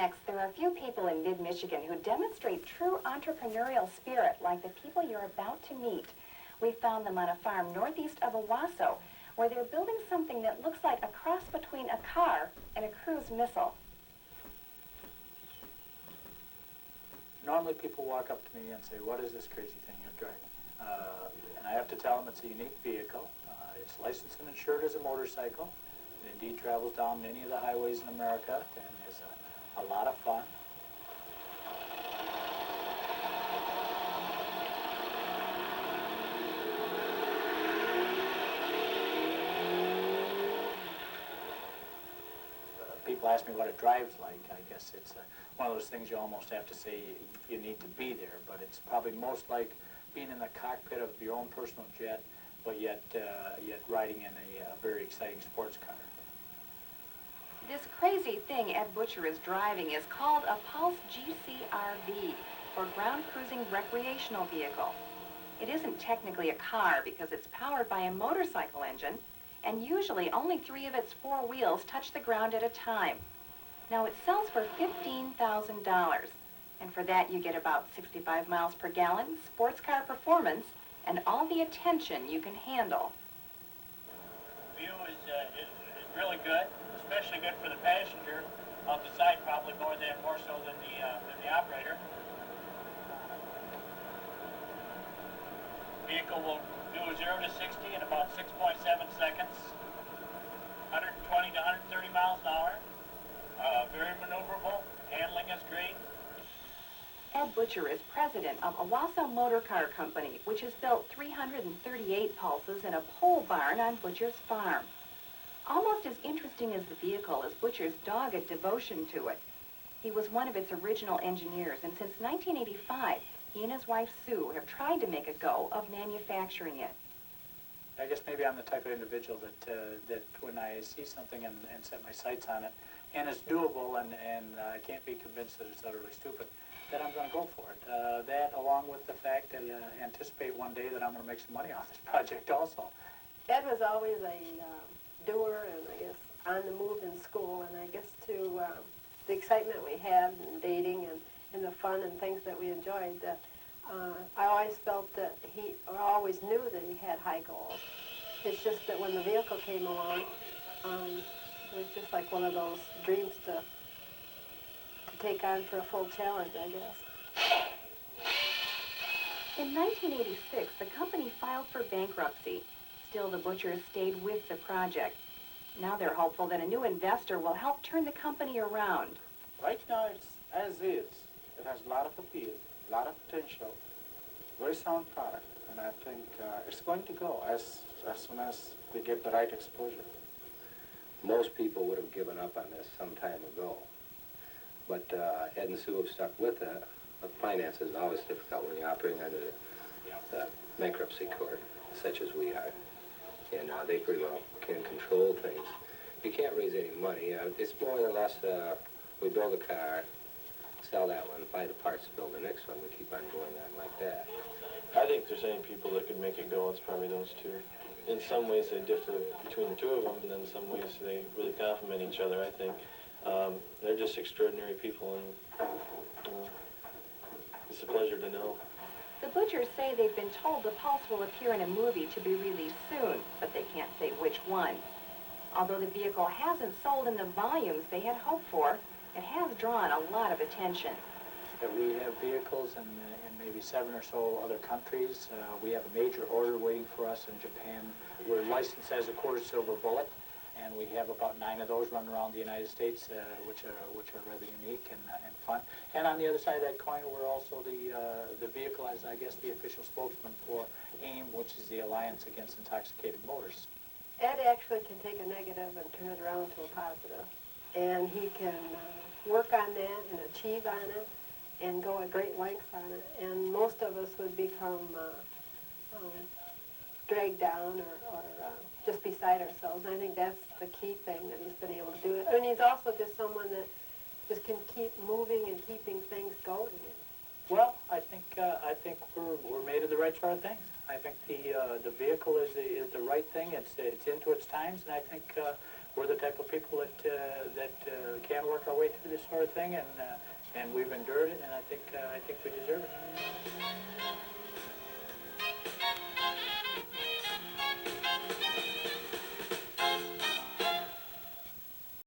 Next, there are a few people in mid-Michigan who demonstrate true entrepreneurial spirit like the people you're about to meet. We found them on a farm northeast of Owosso, where they're building something that looks like a cross between a car and a cruise missile. Normally people walk up to me and say, what is this crazy thing you're driving? And I have to tell them it's a unique vehicle. It's licensed and insured as a motorcycle. It indeed travels down many of the highways in America and is a lot of fun. People ask me what it drives like. I guess it's one of those things you almost have to say you need to be there, but it's probably most like being in the cockpit of your own personal jet, but yet riding in a very exciting sports car. This crazy thing Ed Butcher is driving is called a Pulse GCRV, for Ground Cruising Recreational Vehicle. It isn't technically a car because it's powered by a motorcycle engine, and usually only 3 of its 4 wheels touch the ground at a time. Now it sells for $15,000, and for that you get about 65 miles per gallon, sports car performance, and all the attention you can handle. View is really good, especially good for the passenger off the side, probably more so than the operator. Vehicle will do 0 to 60 in about 6.7 seconds, 120 to 130 miles an hour. Very maneuverable, handling is great. Ed Butcher is president of Owosso Motor Car Company, which has built 338 Pulses in a pole barn on Butcher's farm. Almost as interesting as the vehicle is Butcher's dogged devotion to it. He was one of its original engineers, and since 1985, he and his wife Sue have tried to make a go of manufacturing it. I guess maybe I'm the type of individual that when I see something and set my sights on it, and it's doable, and I can't be convinced that it's utterly stupid, that I'm going to go for it. That, along with the fact that I anticipate one day that I'm going to make some money off this project also. Ed was always a doer, and I guess on the move in school, and I guess to the excitement we had in dating and the fun and things that we enjoyed, that I always felt that or always knew that he had high goals. It's just that when the vehicle came along, it was just like one of those dreams to take on for a full challenge, I guess. In 1986, the company filed for bankruptcy. Still, the Butchers stayed with the project. Now they're hopeful that a new investor will help turn the company around. Right now, it's as is. It has a lot of appeal, a lot of potential, very sound product, and I think it's going to go as soon as we get the right exposure. Most people would have given up on this some time ago, but Ed and Sue have stuck with it. But finance is always difficult when you're operating under the bankruptcy court, such as we are, and they pretty well can control things. You can't raise any money. It's more or less we build a car, sell that one, buy the parts, build the next one. We keep on going on like that. I think there's any people that could make it go, it's probably those two. In some ways they differ between the two of them, and then in some ways they really complement each other, I think. They're just extraordinary people, and it's a pleasure to know. The Butchers say they've been told the Pulse will appear in a movie to be released soon, but they can't say which one. Although the vehicle hasn't sold in the volumes they had hoped for, it has drawn a lot of attention. We have vehicles in maybe 7 or so other countries. We have a major order waiting for us in Japan. We're licensed as a quarter silver bullet, and we have about 9 of those running around the United States, which are rather unique and fun. And on the other side of that coin, we're also the vehicle as, I guess, the official spokesman for AIM, which is the Alliance Against Intoxicated Motors. Ed actually can take a negative and turn it around to a positive, and he can work on that and achieve on it and go at great lengths on it. And most of us would become dragged down or just beside ourselves. And I think that's the key thing that he's been able to do. And he's also just someone that just can keep moving and keeping things going. Well, I think we're made of the right sort of things. I think the vehicle is the right thing. It's into its times, and I think we're the type of people that can work our way way through this sort of thing, and we've endured it, and I think we deserve it.